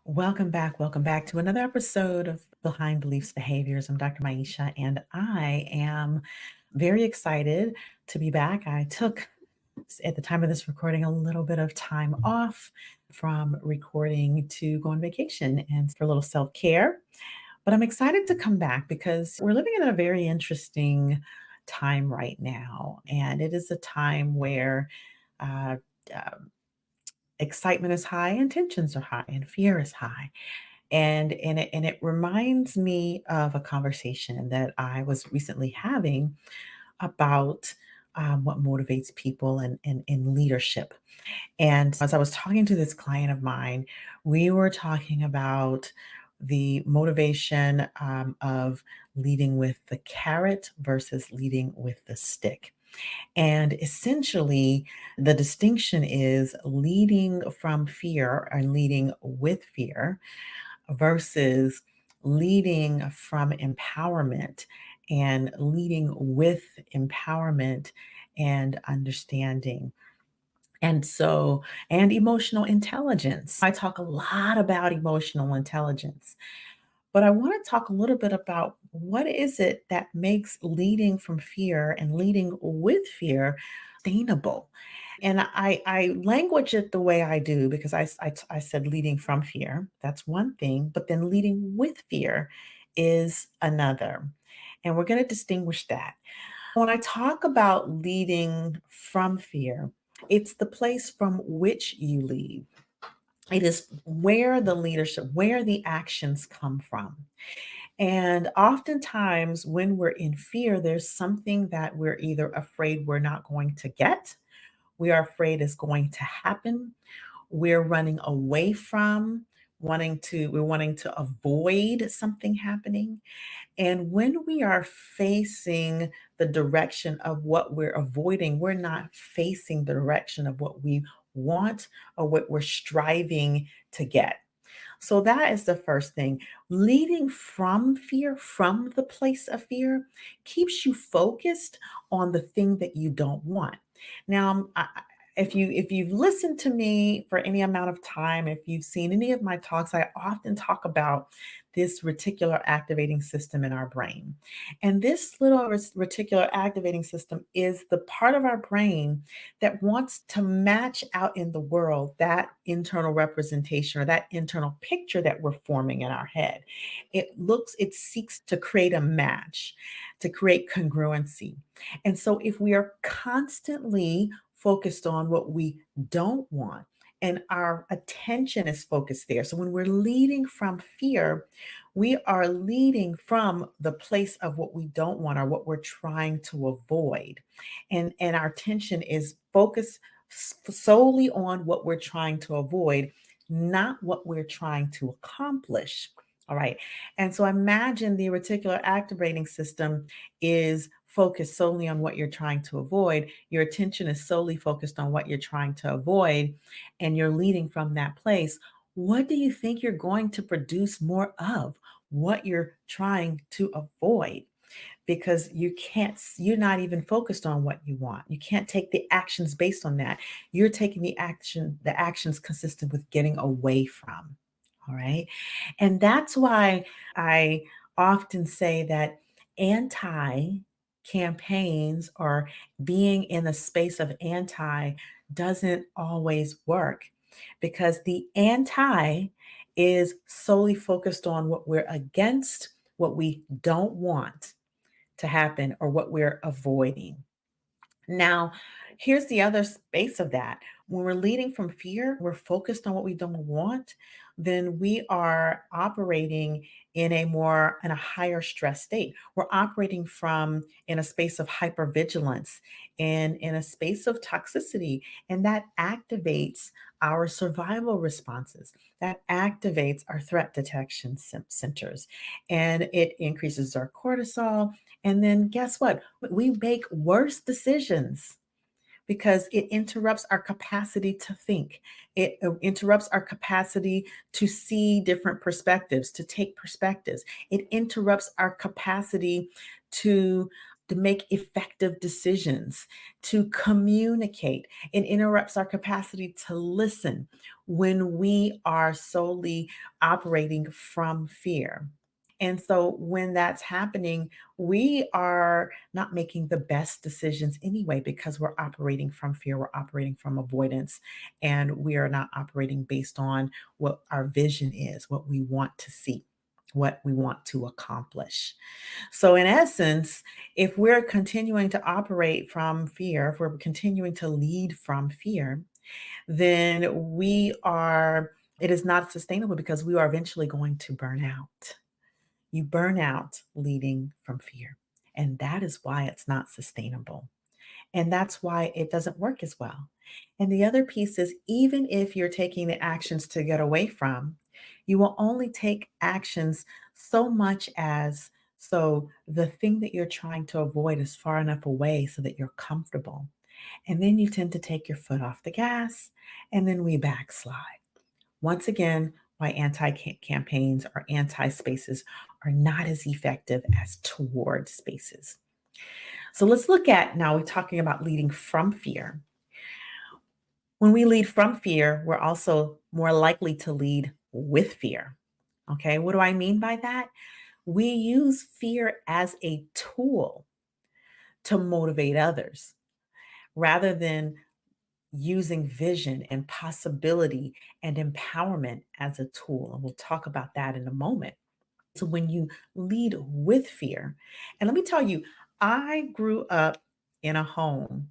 Welcome back to another episode of Behind Beliefs Behaviors. I'm Dr. Maisha, and I am very excited to be back. I took, at the time of this recording, a little bit of time off from recording to go on vacation and for a little self care. But I'm excited to come back because we're living in a very interesting time right now. And it is a time where uh, uh, excitement is high and tensions are high and fear is high. And it reminds me of a conversation that I was recently having about what motivates people in leadership. And as I was talking to this client of mine, we were talking about the motivation of leading with the carrot versus leading with the stick. And essentially, the distinction is leading from fear and leading with fear versus leading from empowerment and leading with empowerment and understanding. And emotional intelligence. I talk a lot about emotional intelligence, but I want to talk a little bit about what is it that makes leading from fear and leading with fear sustainable. And I language it the way I do because I said leading from fear. That's one thing, but then leading with fear is another. And we're going to distinguish that. When I talk about leading from fear, it's the place from which you lead. It is where the leadership, where the actions come from. And oftentimes, when we're in fear, there's something that we're either afraid we're not going to get, we are afraid is going to happen, we're running away from, we're wanting to avoid something happening. And when we are facing the direction of what we're avoiding, we're not facing the direction of what we want or what we're striving to get. So that is the first thing. Leading from fear, from the place of fear, keeps you focused on the thing that you don't want. Now, if you've listened to me for any amount of time, if you've seen any of my talks, I often talk about this reticular activating system in our brain. And this little reticular activating system is the part of our brain that wants to match out in the world that internal representation or that internal picture that we're forming in our head. It seeks to create a match, to create congruency. And so if we are constantly focused on what we don't want, and our attention is focused there. So when we're leading from fear, we are leading from the place of what we don't want or what we're trying to avoid. And our attention is focused solely on what we're trying to avoid, not what we're trying to accomplish. All right. And so imagine the reticular activating system is focused solely on what you're trying to avoid. Your attention is solely focused on what you're trying to avoid, and you're leading from that place. What do you think you're going to produce more of? What you're trying to avoid, because you're not even focused on what you want. You can't take the actions based on that. You're taking the actions consistent with getting away from. All right. And that's why I often say that anti campaigns or being in a space of anti doesn't always work, because the anti is solely focused on what we're against, what we don't want to happen, or what we're avoiding. Now, here's the other space of that. When we're leading from fear, we're focused on what we don't want, then we are operating in a higher stress state. We're operating from in a space of hypervigilance and in a space of toxicity, and that activates our survival responses. That activates our threat detection centers, and it increases our cortisol. And then guess what? We make worse decisions because it interrupts our capacity to think. It interrupts our capacity to see different perspectives, to take perspectives. It interrupts our capacity to to make effective decisions, to communicate. It interrupts our capacity to listen when we are solely operating from fear. And so when that's happening, we are not making the best decisions anyway because we're operating from fear, we're operating from avoidance, and we are not operating based on what our vision is, what we want to see, what we want to accomplish. So, in essence, if we're continuing to operate from fear, if we're continuing to lead from fear, then it is not sustainable because we are eventually going to burn out. You burn out leading from fear. And that is why it's not sustainable. And that's why it doesn't work as well. And the other piece is even if you're taking the actions to get away from, you will only take actions so much as so the thing that you're trying to avoid is far enough away so that you're comfortable. And then you tend to take your foot off the gas and then we backslide. Once again, why anti campaigns or anti spaces are not as effective as toward spaces. So let's look at now, we're talking about leading from fear. When we lead from fear, we're also more likely to lead with fear. Okay, what do I mean by that? We use fear as a tool to motivate others rather than using vision and possibility and empowerment as a tool. And we'll talk about that in a moment. So when you lead with fear, and let me tell you, I grew up in a home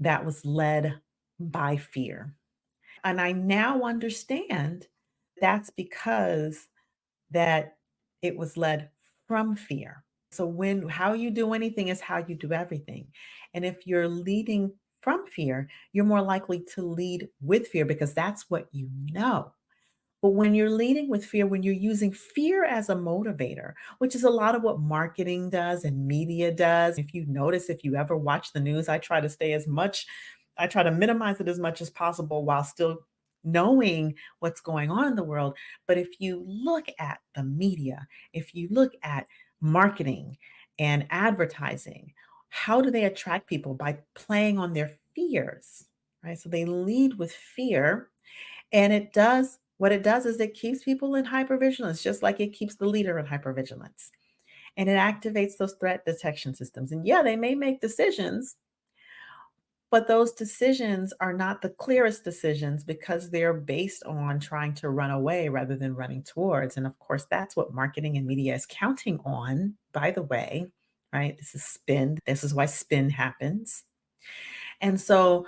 that was led by fear. And I now understand that's because that it was led from fear. So when how you do anything is how you do everything. And if you're leading from fear, you're more likely to lead with fear because that's what you know. But when you're leading with fear, when you're using fear as a motivator, which is a lot of what marketing does and media does. If you notice, if you ever watch the news, I try to minimize it as much as possible while still knowing what's going on in the world. But if you look at the media, if you look at marketing and advertising, how do they attract people? By playing on their fears, right? So they lead with fear and what it does is it keeps people in hypervigilance, just like it keeps the leader in hypervigilance. And it activates those threat detection systems. And yeah, they may make decisions, but those decisions are not the clearest decisions because they're based on trying to run away rather than running towards. And of course, that's what marketing and media is counting on, by the way, right? This is spin. This is why spin happens. And so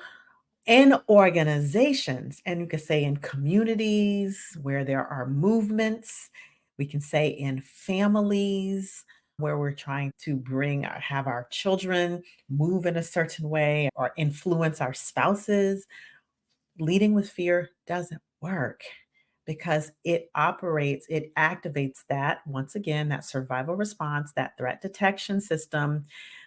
in organizations, and you could say in communities where there are movements, we can say in families where we're trying to have our children move in a certain way or influence our spouses. Leading with fear doesn't work because it activates that, once again, that survival response, that threat detection system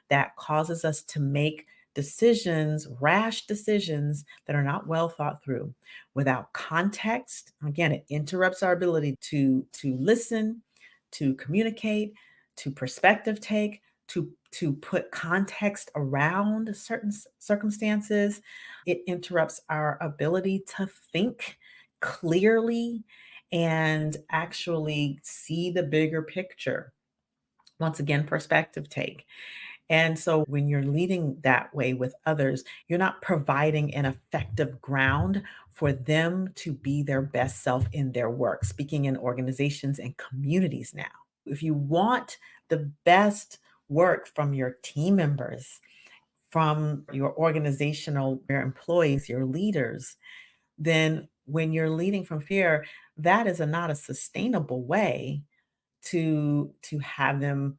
that causes us to make decisions, rash decisions that are not well thought through without context. Again, it interrupts our ability to listen, to communicate, to perspective take, to put context around certain circumstances. It interrupts our ability to think clearly and actually see the bigger picture. Once again, perspective take. And so when you're leading that way with others, you're not providing an effective ground for them to be their best self in their work, speaking in organizations and communities now. If you want the best work from your team members, from your organizational, your employees, your leaders, then when you're leading from fear, that is not a sustainable way to have them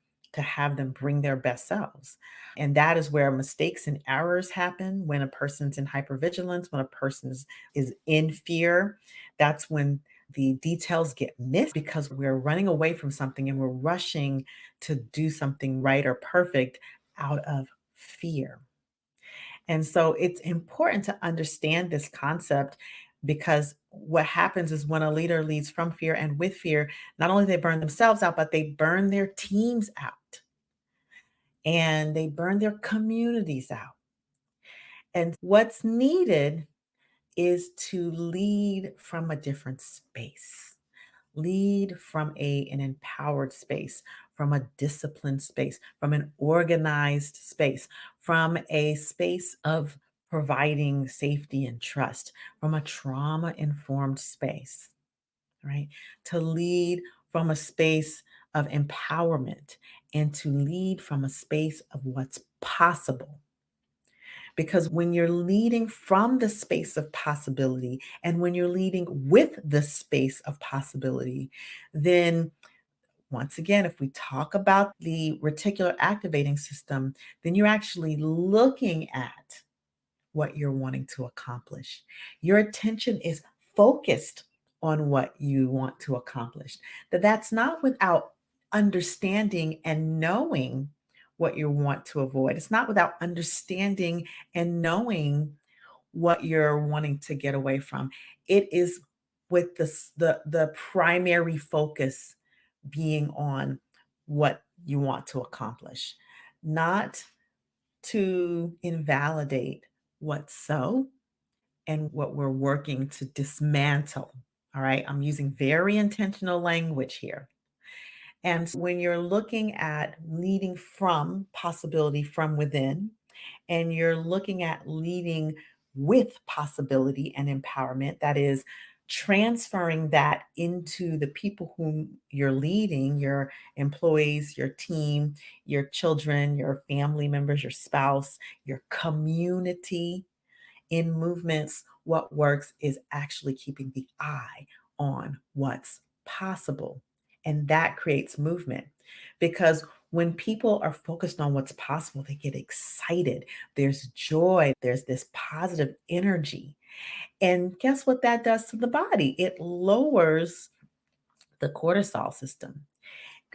bring their best selves. And that is where mistakes and errors happen when a person's in hypervigilance, when a person is in fear. That's when the details get missed because we're running away from something and we're rushing to do something right or perfect out of fear. And so it's important to understand this concept because what happens is when a leader leads from fear and with fear, not only they burn themselves out, but they burn their teams out. and they burn their communities out. And what's needed is to lead from a different space. Lead from an empowered space, from a disciplined space, from an organized space, from a space of providing safety and trust, from a trauma informed space, right? To lead from a space of empowerment and to lead from a space of what's possible. Because when you're leading from the space of possibility and when you're leading with the space of possibility, then once again, if we talk about the reticular activating system, then you're actually looking at what you're wanting to accomplish. Your attention is focused on what you want to accomplish. That's not without understanding and knowing what you want to avoid. It's not without understanding and knowing what you're wanting to get away from. It is with the primary focus being on what you want to accomplish, not to invalidate what's so and what we're working to dismantle. All right. I'm using very intentional language here. And when you're looking at leading from possibility from within, and you're looking at leading with possibility and empowerment, that is, transferring that into the people whom you're leading, your employees, your team, your children, your family members, your spouse, your community, in movements, what works is actually keeping the eye on what's possible. And that creates movement because when people are focused on what's possible, they get excited. There's joy, there's this positive energy. And guess what that does to the body? It lowers the cortisol system.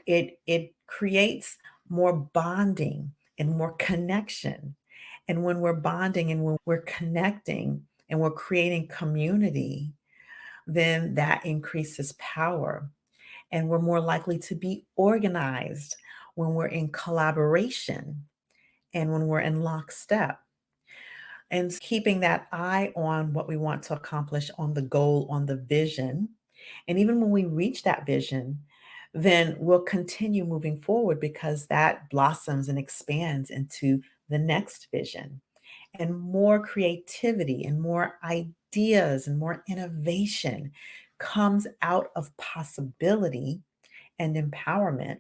It creates more bonding and more connection. And when we're bonding and when we're connecting and we're creating community, then that increases power. And we're more likely to be organized when we're in collaboration and when we're in lockstep. And keeping that eye on what we want to accomplish, on the goal, on the vision. And even when we reach that vision, then we'll continue moving forward because that blossoms and expands into the next vision and more creativity and more ideas and more innovation comes out of possibility and empowerment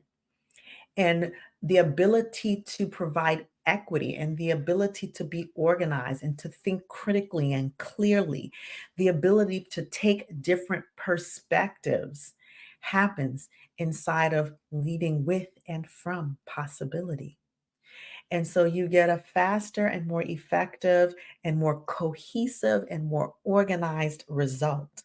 and the ability to provide equity and the ability to be organized and to think critically and clearly, the ability to take different perspectives happens inside of leading with and from possibility. And so you get a faster and more effective and more cohesive and more organized result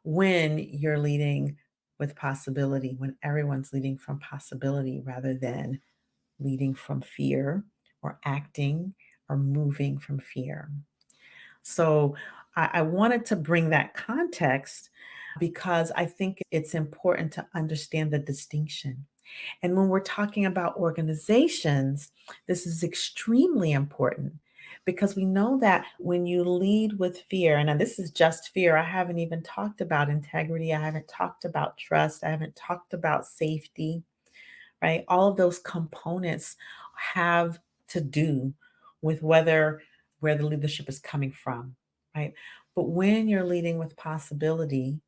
when you're leading with possibility, when everyone's leading from possibility rather than leading from fear or acting or moving from fear. So I wanted to bring that context because I think it's important to understand the distinction. And when we're talking about organizations, this is extremely important because we know that when you lead with fear, and this is just fear, I haven't even talked about integrity, I haven't talked about trust, I haven't talked about safety, right? All of those components have to do with whether where the leadership is coming from, right? But when you're leading with possibility,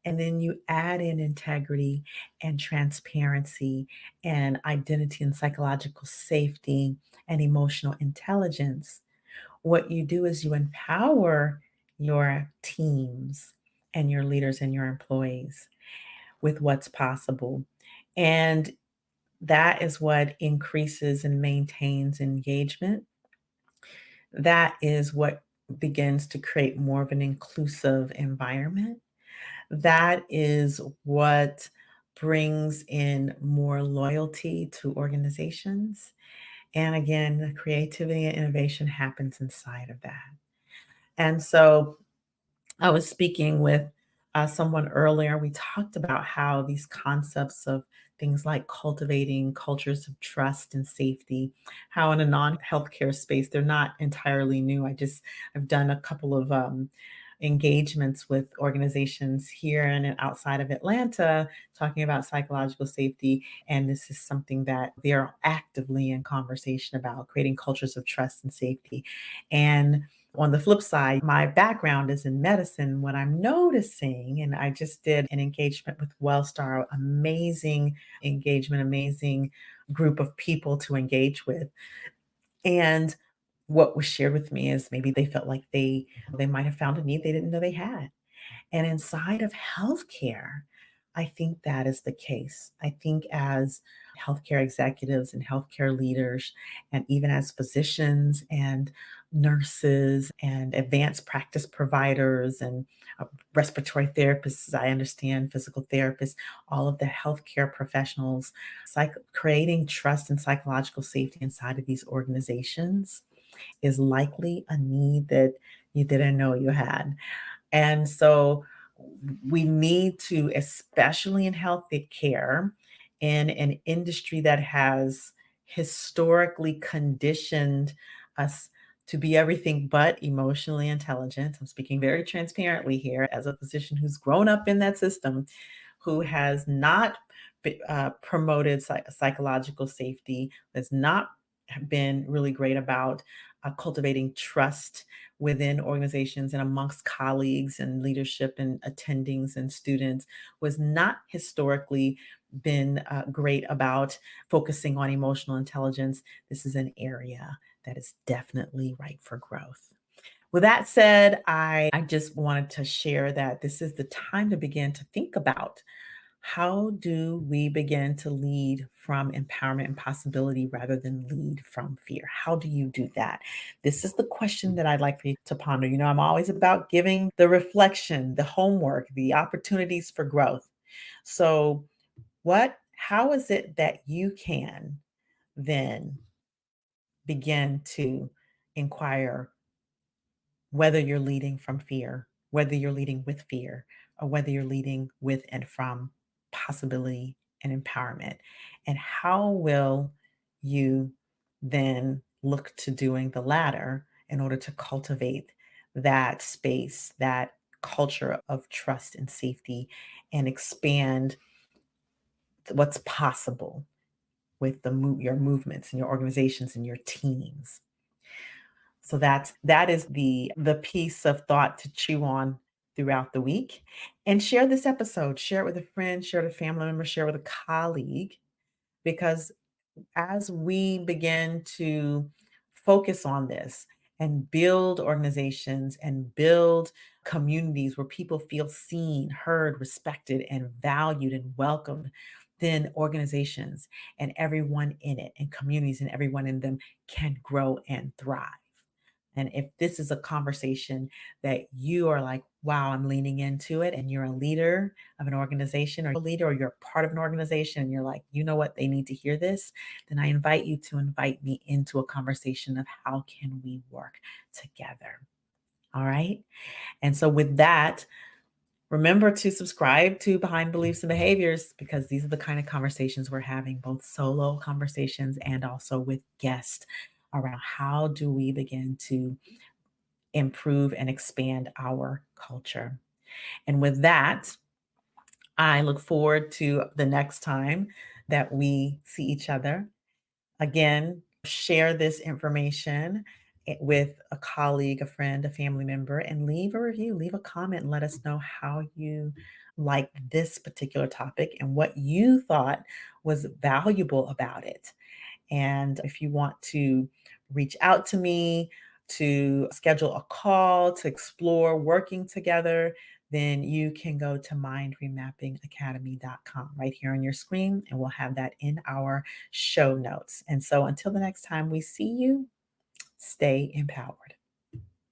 and then you add in integrity and transparency and identity and psychological safety and emotional intelligence, what you do is you empower your teams and your leaders and your employees with what's possible. And that is what increases and maintains engagement. That is what begins to create more of an inclusive environment. That is what brings in more loyalty to organizations. And again, the creativity and innovation happens inside of that. And so I was speaking with someone earlier, we talked about how these concepts of things like cultivating cultures of trust and safety, how in a non-healthcare space, they're not entirely new. I've done a couple of engagements with organizations here and outside of Atlanta talking about psychological safety. And this is something that they're actively in conversation about, creating cultures of trust and safety. And on the flip side, my background is in medicine. What I'm noticing, and I just did an engagement with Wellstar, amazing engagement, amazing group of people to engage with. And what was shared with me is maybe they felt like they might have found a need they didn't know they had. And inside of healthcare, I think that is the case. I think as healthcare executives and healthcare leaders, and even as physicians and nurses and advanced practice providers and respiratory therapists, as I understand, physical therapists, all of the healthcare professionals, creating trust and psychological safety inside of these organizations is likely a need that you didn't know you had. And so we need to, especially in health care, in an industry that has historically conditioned us to be everything but emotionally intelligent. I'm speaking very transparently here as a physician who's grown up in that system, who has not promoted psychological safety, has not been really great about cultivating trust within organizations and amongst colleagues and leadership and attendings and students, was not historically been great about focusing on emotional intelligence. This is an area that is definitely ripe for growth. With that said, I just wanted to share that this is the time to begin to think about, how do we begin to lead from empowerment and possibility rather than lead from fear? How do you do that? This is the question that I'd like for you to ponder. You know, I'm always about giving the reflection, the homework, the opportunities for growth. So, how is it that you can then begin to inquire whether you're leading from fear, whether you're leading with fear, or whether you're leading with and from possibility and empowerment? And how will you then look to doing the latter in order to cultivate that space, that culture of trust and safety, and expand what's possible with your movements and your organizations and your teams? So that is the piece of thought to chew on throughout the week. And share this episode, share it with a friend, share it with a family member, share it with a colleague, because as we begin to focus on this and build organizations and build communities where people feel seen, heard, respected, and valued and welcomed, then organizations and everyone in it, and communities and everyone in them, can grow and thrive. And if this is a conversation that you are like, wow, I'm leaning into it, and you're a leader of an organization, or a leader, or you're part of an organization, and you're like, you know what, they need to hear this, then I invite you to invite me into a conversation of how can we work together. All right. And so with that, remember to subscribe to Behind Beliefs and Behaviors, because these are the kind of conversations we're having, both solo conversations and also with guests, around how do we begin to improve and expand our culture. And with that, I look forward to the next time that we see each other. Again, share this information with a colleague, a friend, a family member, and leave a review, leave a comment, and let us know how you like this particular topic and what you thought was valuable about it. And if you want to reach out to me to schedule a call to explore working together, then you can go to mindremappingacademy.com right here on your screen, and we'll have that in our show notes. And so until the next time we see you, stay empowered.